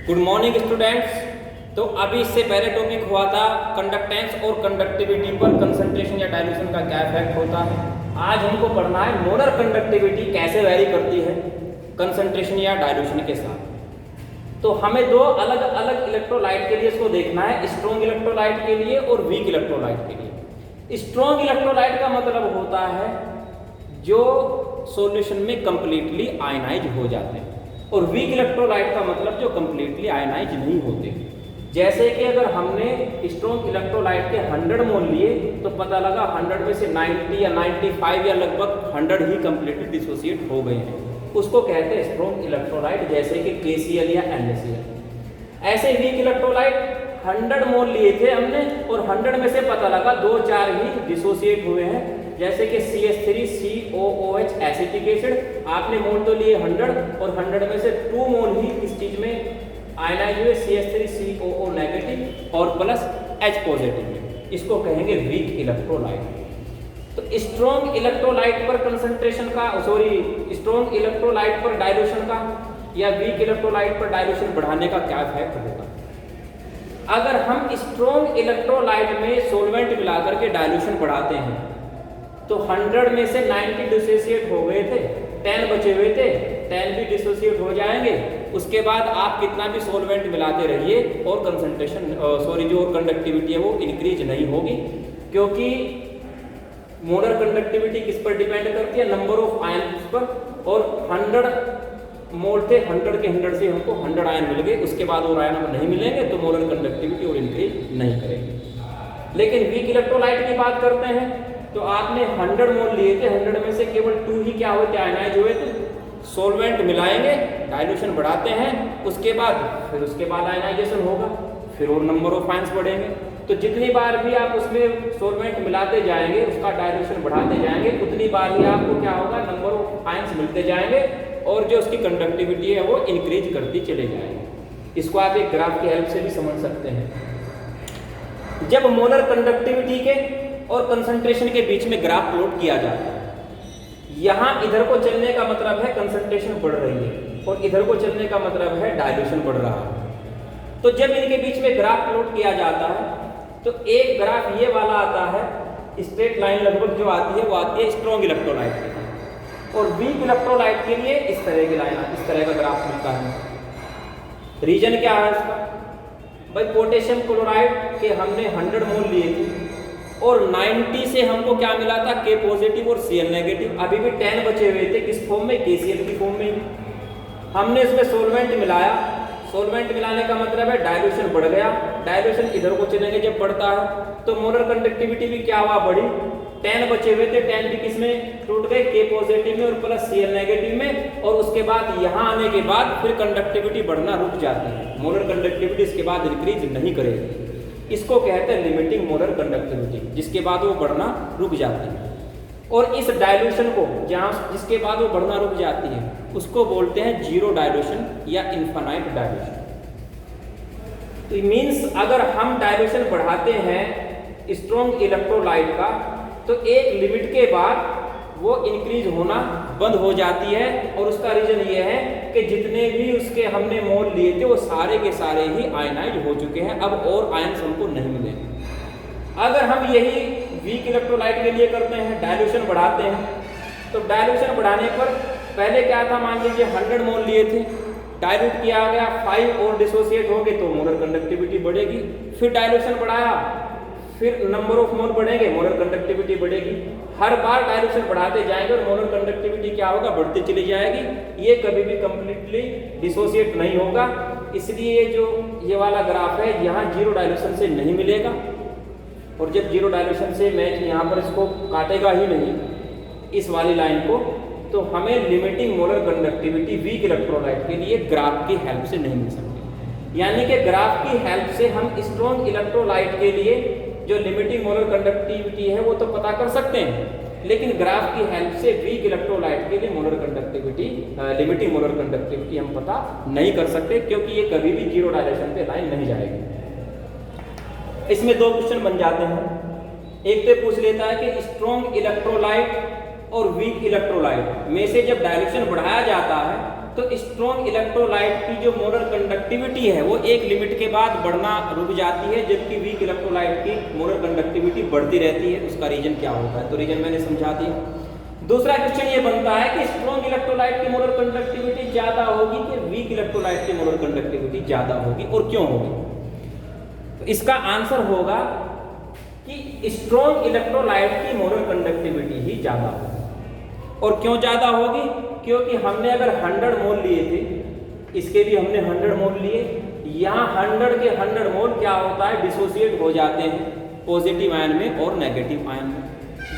Good morning students. तो अभी इससे पहले टॉपिक हुआ था कंडक्टेंस और कंडक्टिविटी पर कंसंट्रेशन या डाइल्यूशन का क्या इफेक्ट होता है। आज हमको पढ़ना है मोलर कंडक्टिविटी कैसे वैरी करती है कंसंट्रेशन या डाइल्यूशन के साथ। तो हमें दो अलग अलग इलेक्ट्रोलाइट के लिए इसको देखना है, स्ट्रॉन्ग इलेक्ट्रोलाइट के लिए और वीक इलेक्ट्रोलाइट के लिए। स्ट्रॉन्ग इलेक्ट्रोलाइट का मतलब होता है जो सॉल्यूशन में कंप्लीटली आयनाइज हो जाते हैं, और वीक इलेक्ट्रोलाइट का मतलब जो कंप्लीटली आयनाइज नहीं होते। जैसे कि अगर हमने स्ट्रॉन्ग इलेक्ट्रोलाइट के 100 मोल लिए तो पता लगा 100 में से 90 या 95 या लगभग 100 ही कंप्लीटली डिसोसिएट हो गए हैं, उसको कहते हैं स्ट्रॉन्ग इलेक्ट्रोलाइट, जैसे कि KCl या NaCl। ऐसे वीक इलेक्ट्रोलाइट 100 मोल लिए थे हमने और 100 में से पता लगा 2-4 ही डिसोसिएट हुए हैं, जैसे कि CH3COOH एसिटिक एसिड। आपने मोल तो लिए 100 और 100 में से 2 मोल ही इस चीज में आयनाइज हुए CH3COO नेगेटिव और प्लस H पॉजिटिव में, इसको कहेंगे वीक इलेक्ट्रोलाइट। तो स्ट्रॉन्ग इलेक्ट्रोलाइट पर कंसंट्रेशन का स्ट्रॉन्ग इलेक्ट्रोलाइट पर डाइल्यूशन का या वीक इलेक्ट्रोलाइट पर डाइल्यूशन बढ़ाने का क्या इफेक्ट होगा। अगर हम स्ट्रॉन्ग इलेक्ट्रोलाइट में सोलवेंट मिलाकर के डाइल्यूशन बढ़ाते हैं तो 100 में से 90 डिसोसिएट हो गए थे, 10 बचे हुए थे, 10 भी डिसोसिएट हो जाएंगे। उसके बाद आप कितना भी सोलवेंट मिलाते रहिए और कंसंट्रेशन जो कंडक्टिविटी है वो इंक्रीज नहीं होगी, क्योंकि मोलर कंडक्टिविटी किस पर डिपेंड करती है, नंबर ऑफ आयन्स पर। और 100 मोल थे, 100 के 100 से हमको 100 आयन मिल गए, उसके बाद और आयन नहीं मिलेंगे तो मोलर कंडक्टिविटी और इंक्रीज नहीं करेगी। लेकिन वीक इलेक्ट्रोलाइट की बात करते हैं तो आपने 100 मोल लिए थे, 100 में से केवल 2 ही क्या हुए थे, आयनाइज हुए थे। सोलवेंट मिलाएंगे, डाइल्यूशन बढ़ाते हैं, उसके बाद आयनाइजेशन होगा, फिर और नंबर ऑफ आयन्स बढ़ेंगे। तो जितनी बार भी आप उसमें सोलवेंट मिलाते जाएंगे, उसका डाइल्यूशन बढ़ाते जाएंगे, उतनी बार ही आपको क्या होगा, नंबर ऑफ आयन्स मिलते जाएंगे और जो उसकी कंडक्टिविटी है वो इंक्रीज करती चले जाएंगे। इसको आप एक ग्राफ की हेल्प से भी समझ सकते हैं। जब मोलर कंडक्टिविटी के और कंसंट्रेशन के बीच में ग्राफ प्लॉट किया जाता है, यहां इधर को चलने का मतलब है कंसंट्रेशन बढ़ रही है और इधर को चलने का मतलब है डाइल्यूशन बढ़ रहा है। तो जब इनके बीच में ग्राफ प्लॉट किया जाता है तो एक ग्राफ ये वाला आता है, स्ट्रेट लाइन लगभग जो आती है वो आती है स्ट्रॉन्ग इलेक्ट्रोलाइट के लिए, और वीक इलेक्ट्रोलाइट के लिए इस तरह की लाइन, इस तरह का ग्राफ मिलता है। रीजन क्या है इसका भाई, पोटेशियम क्लोराइड के हमने 100 मोल लिए थे और 90 से हमको क्या मिला था, K पॉजिटिव और Cl नेगेटिव। अभी भी 10 बचे हुए थे, किस फॉर्म में, KCl की फॉर्म में। हमने इसमें सोलवेंट मिलाया, सोलवेंट मिलाने का मतलब है डाइल्यूशन बढ़ गया, डाइल्यूशन इधर को चलेंगे जब बढ़ता है तो मोलर कंडक्टिविटी भी क्या हुआ, बढ़ी। 10 बचे हुए थे, 10 भी किसमें टूट गए, K पॉजिटिव में और प्लस Cl नेगेटिव में। और उसके बाद यहाँ आने के बाद फिर कंडक्टिविटी बढ़ना रुक जाती है, मोलर कंडक्टिविटी इसके बाद इंक्रीज नहीं करेगी। इसको कहते हैं लिमिटिंग मोलर कंडक्टिविटी, जिसके बाद वो बढ़ना रुक जाती है। और इस डाइल्यूशन को जिसके बाद वो बढ़ना रुक जाती है उसको बोलते हैं जीरो डाइल्यूशन या इनफाइनाइट डाइल्यूशन। तो मींस अगर हम डाइल्यूशन बढ़ाते हैं स्ट्रॉन्ग इलेक्ट्रोलाइट का तो एक लिमिट के बाद वो इंक्रीज होना बंद हो जाती है, और उसका रीजन ये है कि जितने भी उसके हमने मोल लिए थे वो सारे के सारे ही आयनाइज हो चुके हैं, अब और आयन्स हमको नहीं मिलेंगे। अगर हम यही वीक इलेक्ट्रोलाइट के लिए करते हैं, डाइल्यूशन बढ़ाते हैं, तो डाइल्यूशन बढ़ाने पर पहले क्या था, मान लीजिए 100 मोल लिए थे, डाइल्यूट किया गया, 5 और डिसोसिएट हो गए तो मोलर कंडक्टिविटी बढ़ेगी। फिर डाइल्यूशन बढ़ाया, फिर नंबर ऑफ मोल बढ़ेंगे, मोलर कंडक्टिविटी बढ़ेगी। हर बार डाइल्यूशन बढ़ाते जाएंगे और मोलर कंडक्टिविटी क्या होगा, बढ़ती चली जाएगी। ये कभी भी कंप्लीटली डिसोसिएट नहीं होगा। इसलिए जो ये वाला ग्राफ है यहाँ जीरो डाइल्यूशन से नहीं मिलेगा, और जब जीरो डाइल्यूशन से मैच यहाँ पर इसको काटेगा ही नहीं इस वाली लाइन को, तो हमें limiting molar conductivity weak electrolyte के लिए ग्राफ की हेल्प से नहीं मिल सकती। यानी कि ग्राफ की हेल्प से हम स्ट्रॉन्ग इलेक्ट्रोलाइट के लिए जो लिमिटिंग मोलर कंडक्टिविटी है वो तो पता कर सकते हैं, लेकिन ग्राफ की हेल्प से वीक इलेक्ट्रोलाइट के लिए molar conductivity, limiting molar conductivity हम पता नहीं कर सकते, क्योंकि ये कभी भी जीरो डायरेक्शन पे लाइन नहीं जाएगी। इसमें 2 क्वेश्चन बन जाते हैं। एक तो पूछ लेता है कि स्ट्रॉन्ग इलेक्ट्रोलाइट और वीक इलेक्ट्रोलाइट में से जब डायरेक्शन बढ़ाया जाता है तो स्ट्रॉन्ग इलेक्ट्रोलाइट की जो मोलर कंडक्टिविटी है वो एक लिमिट के बाद बढ़ना रुक जाती है, जबकि वीक इलेक्ट्रोलाइट की मोलर कंडक्टिविटी बढ़ती रहती है। उसका रीजन क्या होता है, तो रीजन मैंने समझा दिया। दूसरा क्वेश्चन ये बनता है कि स्ट्रॉन्ग इलेक्ट्रोलाइट की मोलर कंडक्टिविटी ज्यादा होगी कि वीक इलेक्ट्रोलाइट की मोलर कंडक्टिविटी ज्यादा होगी और क्यों होगी। तो इसका आंसर होगा कि स्ट्रॉन्ग इलेक्ट्रोलाइट की मोलर कंडक्टिविटी ही ज्यादा होगी। और क्यों ज्यादा होगी, क्योंकि हमने अगर 100 मोल लिए थे, इसके भी हमने 100 मोल लिए, यहाँ 100 के 100 मोल क्या होता है, डिसोसिएट हो जाते हैं पॉजिटिव आयन में और नेगेटिव आयन में।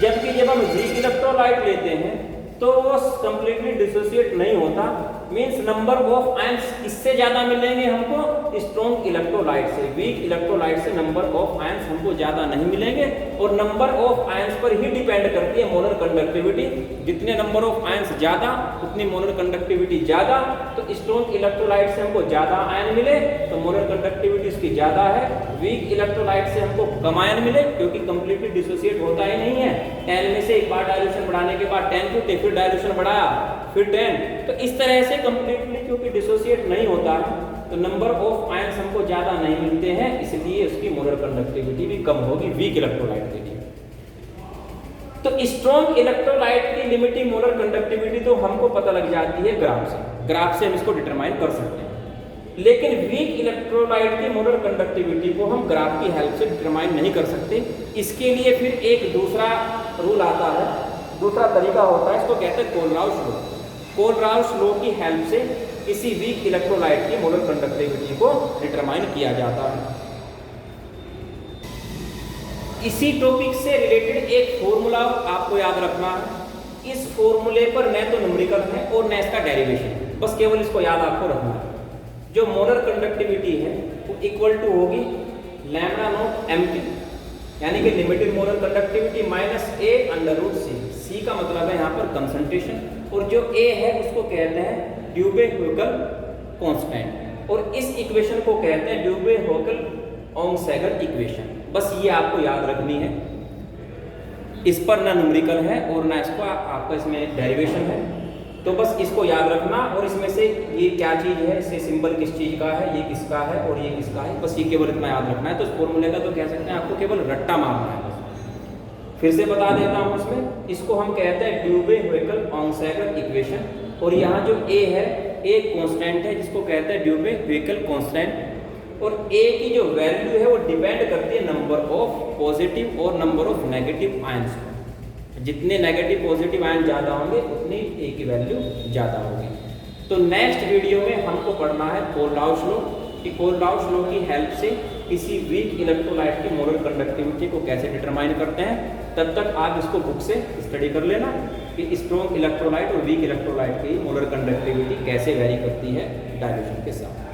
जबकि जब हम वीक इलेक्ट्रोलाइट लेते हैं तो वो कंप्लीटली डिसोसिएट नहीं होता, मींस नंबर ऑफ आयंस किससे ज्यादा मिलेंगे हमको, स्ट्रॉन्ग इलेक्ट्रोलाइट से। वीक इलेक्ट्रोलाइट से नंबर ऑफ आयंस हमको ज्यादा नहीं मिलेंगे, और नंबर ऑफ आयंस पर ही डिपेंड करती है मोलर कंडक्टिविटी। जितने नंबर ऑफ आयंस ज्यादा उतनी मोलर कंडक्टिविटी ज्यादा। तो स्ट्रॉन्ग इलेक्ट्रोलाइट से हमको ज्यादा आयन मिले तो मोलर कंडक्टिविटी इसकी ज्यादा है। वीक इलेक्ट्रोलाइट से हमको कम आयन मिले क्योंकि कंप्लीटली डिसोसिएट होता ही नहीं है। 10 में से एक बार डायल्यूशन बढ़ाने के बाद 10 टूटे, फिर डायल्यूशन बढ़ाया, फिर 10, तो इस तरह से कंप्लीटली क्योंकि डिसोसिएट नहीं होता है तो नंबर ऑफ आयंस हमको ज्यादा नहीं मिलते हैं, इसलिए उसकी मोलर कंडक्टिविटी भी कम होगी वीक इलेक्ट्रोलाइट के लिए। तो स्ट्रॉन्ग इलेक्ट्रोलाइट की लिमिटिंग मोलर कंडक्टिविटी तो हमको पता लग जाती है ग्राफ से, ग्राफ से हम इसको डिटरमाइन कर सकते हैं। लेकिन वीक इलेक्ट्रोलाइट की मोलर कंडक्टिविटी को हम ग्राफ की हेल्प से डिटरमाइन नहीं कर सकते। इसके लिए फिर एक दूसरा रूल आता है, दूसरा तरीका होता है, इसको कहते हैं कोलराउश लॉ। कोलराउश लॉ की हेल्प से किसी वीक इलेक्ट्रोलाइट की मोलर कंडक्टिविटी को डिटरमाइन किया जाता है। इसी टॉपिक से रिलेटेड एक फॉर्मूला आपको याद रखना है। इस फॉर्मूले पर न तो न्यूमेरिकल है और न इसका डेरिवेशन, बस केवल इसको याद आपको रखना है। जो मोलर कंडक्टिविटी है वो इक्वल टू होगी लैम्डा नॉट एम, यानी कि limited molar conductivity minus A under root सी। सी का मतलब है यहाँ पर कंसंट्रेशन, और जो ए है उसको कहते हैं ड्यूबे-हुइकल कांस्टेंट, और इस इक्वेशन को कहते हैं ड्यूबे-हुइकल-ओंगसैगर इक्वेशन। बस ये आपको याद रखनी है। इस पर ना न्यूमेरिकल है और ना इसको आपका इसमें डेरिवेशन है, तो बस इसको याद रखना। और इसमें से ये क्या चीज़ है, इससे सिंबल किस चीज़ का है, ये किसका है और ये किसका है, बस ये केवल इतना याद रखना है। तो इस फॉर्मूले का तो कह सकते हैं आपको केवल रट्टा मारना है। फिर से बता देता हूँ, इसमें इसको हम कहते हैं ड्यूबे-हुइकल-ओंगसैगर इक्वेशन, और यहाँ जो ए है एक कांस्टेंट है जिसको कहते हैं ड्यूबे-हुइकल कांस्टेंट, और ए की जो वैल्यू है वो डिपेंड करती है नंबर ऑफ पॉजिटिव और नंबर ऑफ नेगेटिव आयंस पर। जितने नेगेटिव पॉजिटिव आयन ज़्यादा होंगे उतनी ए की वैल्यू ज़्यादा होगी। तो नेक्स्ट वीडियो में हमको पढ़ना है कोलराउश लॉ, कि कोलराउश लॉ की हेल्प से किसी वीक इलेक्ट्रोलाइट की मोलर कंडक्टिविटी को कैसे डिटरमाइन करते हैं। तब तक आप इसको बुक से स्टडी कर लेना कि स्ट्रॉन्ग इलेक्ट्रोलाइट और वीक इलेक्ट्रोलाइट की मोलर कंडक्टिविटी कैसे वेरी करती है डायल्यूशन के साथ।